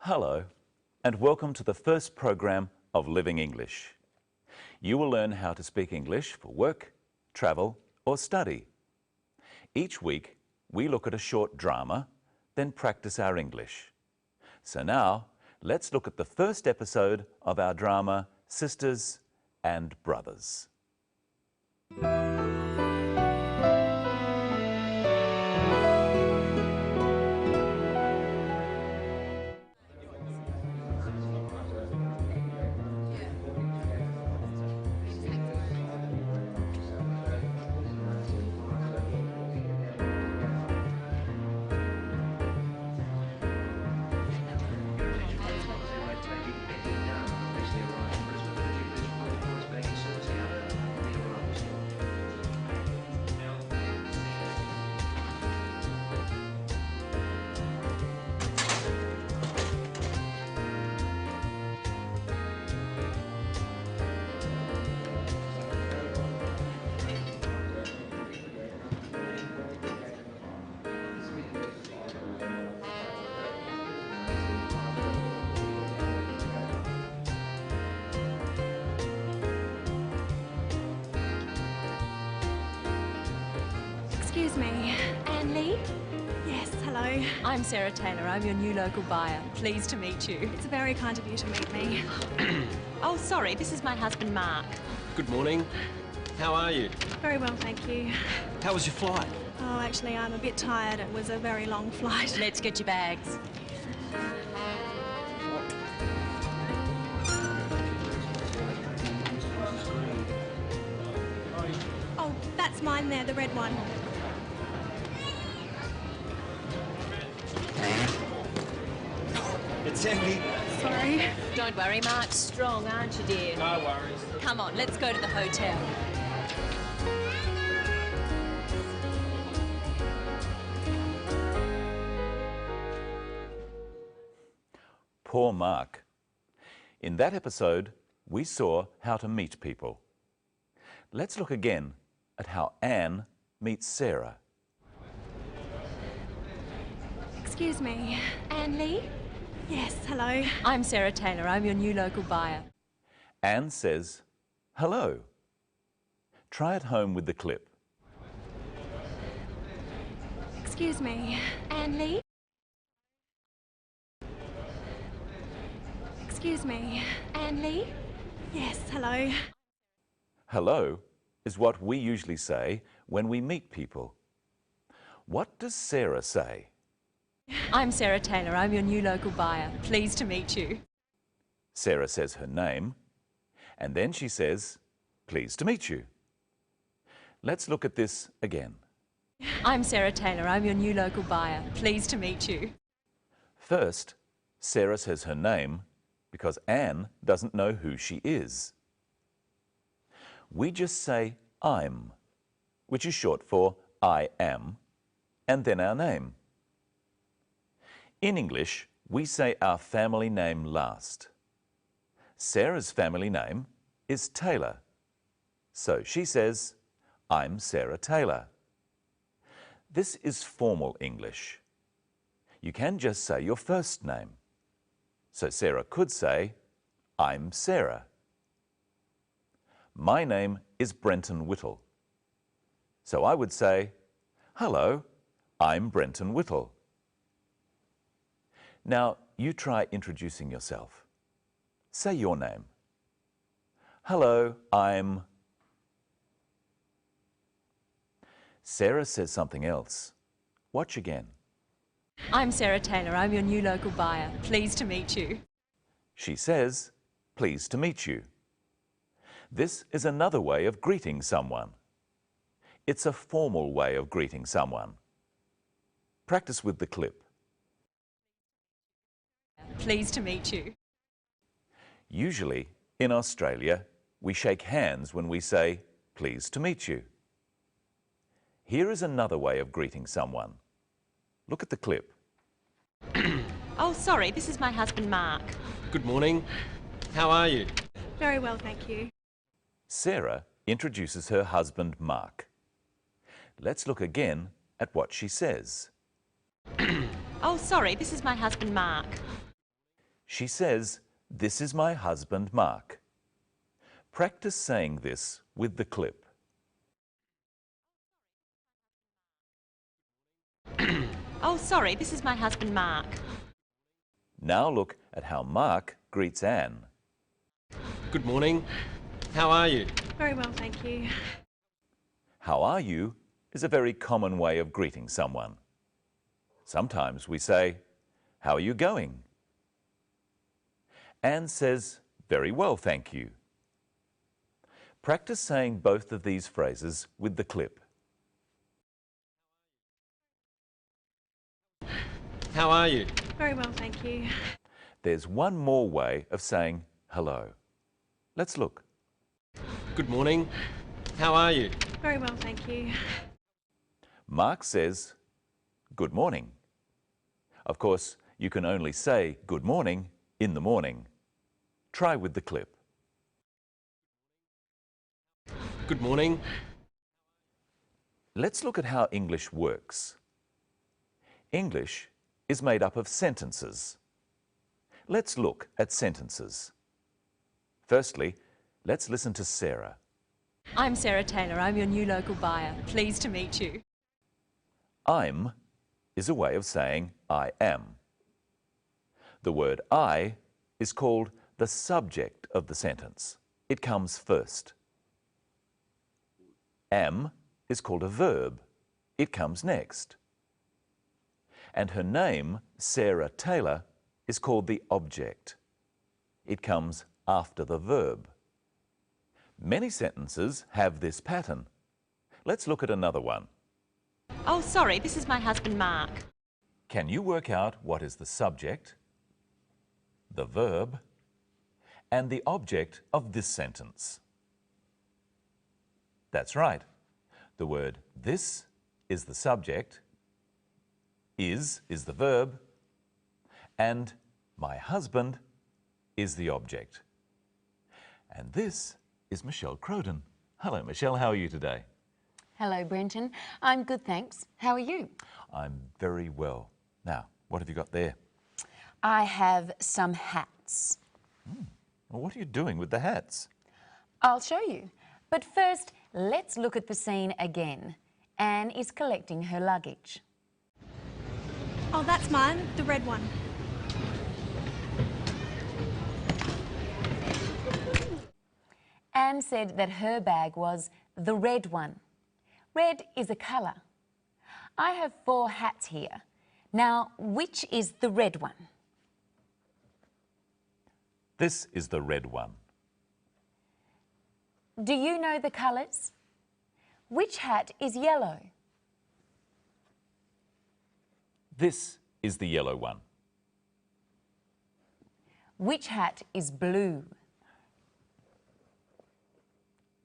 Hello, and welcome to the first program of Living English. You will learn how to speak English for work, travel, or study. Each week, we look at a short drama, then practice our English. So now, let's look at the first episode of our drama, Sisters and Brothers. Excuse me, Anne Lee? Yes, hello. I'm Sarah Taylor. I'm your new local buyer. Pleased to meet you. It's very kind of you to meet me. Oh, sorry, this is my husband, Mark. Good morning. How are you? Very well, thank you. How was your flight? Oh, actually, I'm a bit tired. It was a very long flight. Let's get your bags. Oh, that's mine there, the red one. It's Emily. Sorry. Don't worry, Mark's strong, aren't you, dear? No worries. Come on, let's go to the hotel. Poor Mark. In that episode, we saw how to meet people. Let's look again at how Anne meets Sarah. Excuse me, Anne Lee? Yes, hello. I'm Sarah Taylor. I'm your new local buyer. Anne says, hello. Try it home with the clip. Excuse me, Anne Lee? Excuse me, Anne Lee? Yes, hello. Hello is what we usually say when we meet people. What does Sarah say? I'm Sarah Taylor. I'm your new local buyer. Pleased to meet you. Sarah says her name, and then she says, pleased to meet you. Let's look at this again. I'm Sarah Taylor. I'm your new local buyer. Pleased to meet you. First, Sarah says her name because Anne doesn't know who she is. We just say I'm, which is short for I am, and then our name. In English, we say our family name last. Sarah's family name is Taylor. So she says, I'm Sarah Taylor. This is formal English. You can just say your first name. So Sarah could say, I'm Sarah. My name is Brenton Whittle. So I would say, hello, I'm Brenton Whittle. Now, you try introducing yourself. Say your name. Hello, I'm... Sarah says something else. Watch again. I'm Sarah Taylor. I'm your new local buyer. Pleased to meet you. She says, pleased to meet you. This is another way of greeting someone. It's a formal way of greeting someone. Practice with the clip. Pleased to meet you. Usually, in Australia, we shake hands when we say, pleased to meet you. Here is another way of greeting someone. Look at the clip. Oh, sorry, this is my husband, Mark. Good morning. How are you? Very well, thank you. Sarah introduces her husband, Mark. Let's look again at what she says. Oh, sorry, this is my husband, Mark. She says, "This is my husband, Mark." Practice saying this with the clip. Oh, sorry, this is my husband, Mark. Now look at how Mark greets Anne. Good morning. How are you? Very well, thank you. How are you is a very common way of greeting someone. Sometimes we say, "How are you going?" Anne says, "Very well, thank you." Practice saying both of these phrases with the clip. How are you? Very well, thank you. There's one more way of saying hello. Let's look. Good morning. How are you? Very well, thank you. Mark says, "Good morning." Of course, you can only say good morning in the morning. Try with the clip. Good morning. Let's look at how English works. English is made up of sentences. Let's look at sentences. Firstly, let's listen to Sarah. I'm Sarah Taylor. I'm your new local buyer. Pleased to meet you. I'm is a way of saying I am. The word I is called the subject of the sentence. It comes first. Am is called a verb. It comes next. And her name, Sarah Taylor, is called the object. It comes after the verb. Many sentences have this pattern. Let's look at another one. Oh, sorry, this is my husband, Mark. Can you work out what is the subject, the verb, and the object of this sentence? That's right. The word this is the subject, is the verb, and my husband is the object. And this is Michelle Crowden. Hello, Michelle. How are you today? Hello, Brenton. I'm good, thanks. How are you? I'm very well. Now, what have you got there? I have some hats. Well, what are you doing with the hats? I'll show you. But first, let's look at the scene again. Anne is collecting her luggage. Oh, that's mine, the red one. Anne said that her bag was the red one. Red is a colour. I have 4 hats here. Now, which is the red one? This is the red one. Do you know the colours? Which hat is yellow? This is the yellow one. Which hat is blue?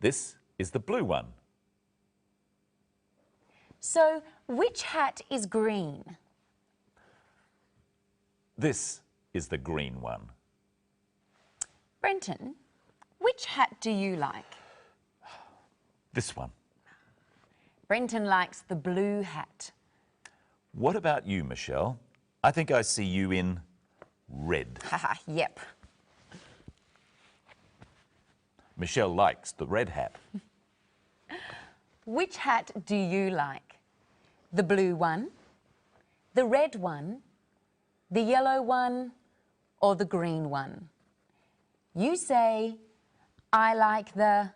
This is the blue one. So, which hat is green? This is the green one. Brenton, which hat do you like? This one. Brenton likes the blue hat. What about you, Michelle? I think I see you in red. Haha, yep. Michelle likes the red hat. Which hat do you like? The blue one, the red one, the yellow one, or the green one? You say, I like the...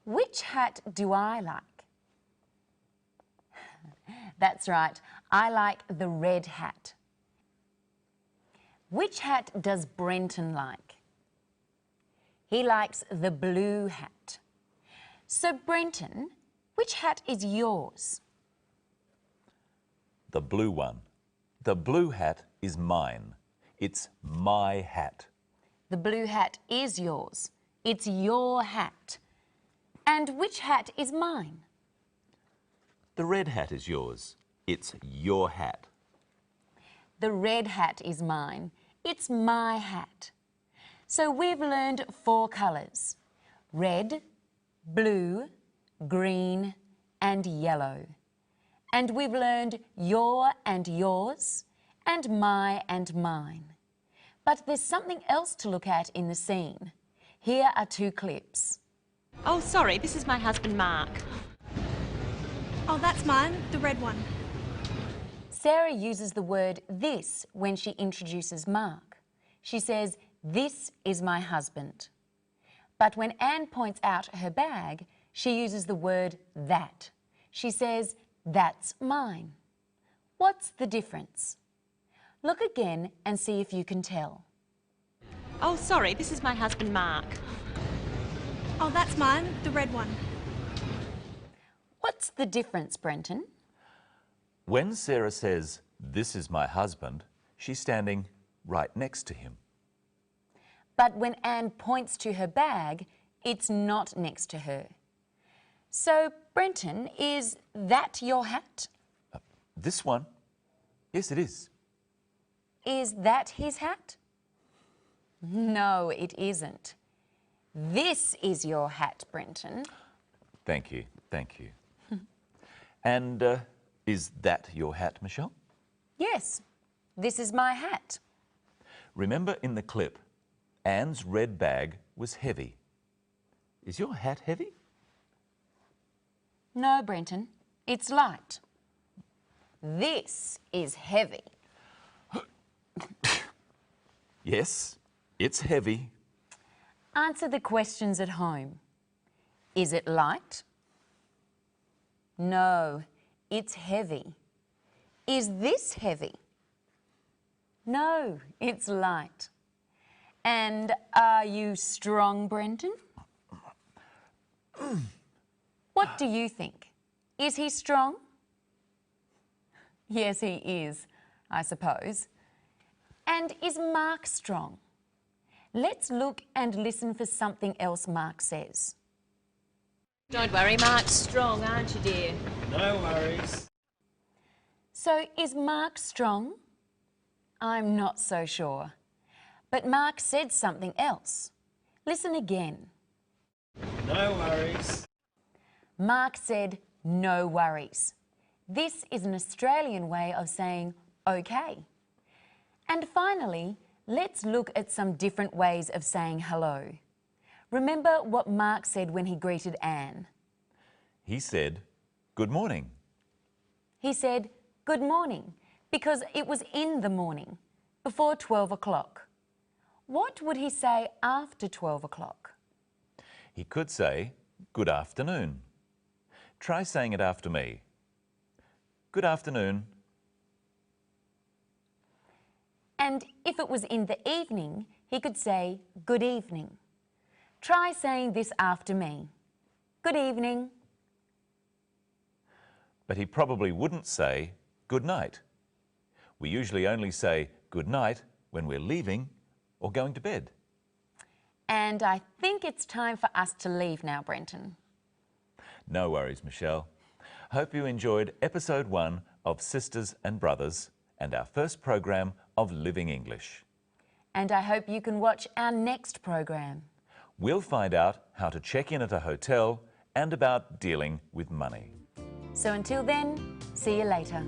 Which hat do I like? That's right, I like the red hat. Which hat does Brenton like? He likes the blue hat. So, Brenton, which hat is yours? The blue one. The blue hat is mine. It's my hat. The blue hat is yours. It's your hat. And which hat is mine? The red hat is yours. It's your hat. The red hat is mine. It's my hat. So we've learned 4 colours: red, blue, green and yellow. And we've learned your and yours and my and mine. But there's something else to look at in the scene. Here are 2 clips. Oh, sorry, this is my husband, Mark. Oh, that's mine, the red one. Sarah uses the word this when she introduces Mark. She says, "This is my husband." But when Anne points out her bag, she uses the word that. She says, "That's mine." What's the difference? Look again and see if you can tell. Oh, sorry, this is my husband, Mark. Oh, that's mine, the red one. What's the difference, Brenton? When Sarah says, "This is my husband," she's standing right next to him. But when Anne points to her bag, it's not next to her. So, Brenton, is that your hat? This one? Yes, it is. Is that his hat? No, it isn't. This is your hat, Brenton. Thank you, thank you. And is that your hat, Michelle? Yes, this is my hat. Remember in the clip, Anne's red bag was heavy. Is your hat heavy? No, Brenton, it's light. This is heavy. Yes, it's heavy. Answer the questions at home. Is it light? No, it's heavy. Is this heavy? No, it's light. And are you strong, Brenton? What do you think? Is he strong? Yes, he is, I suppose. And is Mark strong? Let's look and listen for something else Mark says. Don't worry, Mark's strong, aren't you, dear? No worries. So, is Mark strong? I'm not so sure. But Mark said something else. Listen again. No worries. Mark said, "No worries." This is an Australian way of saying okay. And finally, let's look at some different ways of saying hello. Remember what Mark said when he greeted Anne. He said, "Good morning." He said, "Good morning," because it was in the morning, before 12 o'clock. What would he say after 12 o'clock? He could say, "Good afternoon." Try saying it after me. Good afternoon. And if it was in the evening, he could say, "Good evening." Try saying this after me. Good evening. But he probably wouldn't say, "Good night." We usually only say good night when we're leaving or going to bed. And I think it's time for us to leave now, Brenton. No worries, Michelle. Hope you enjoyed episode 1 of Sisters and Brothers and our first program of Living English. And I hope you can watch our next program. We'll find out how to check in at a hotel and about dealing with money. So until then, see you later.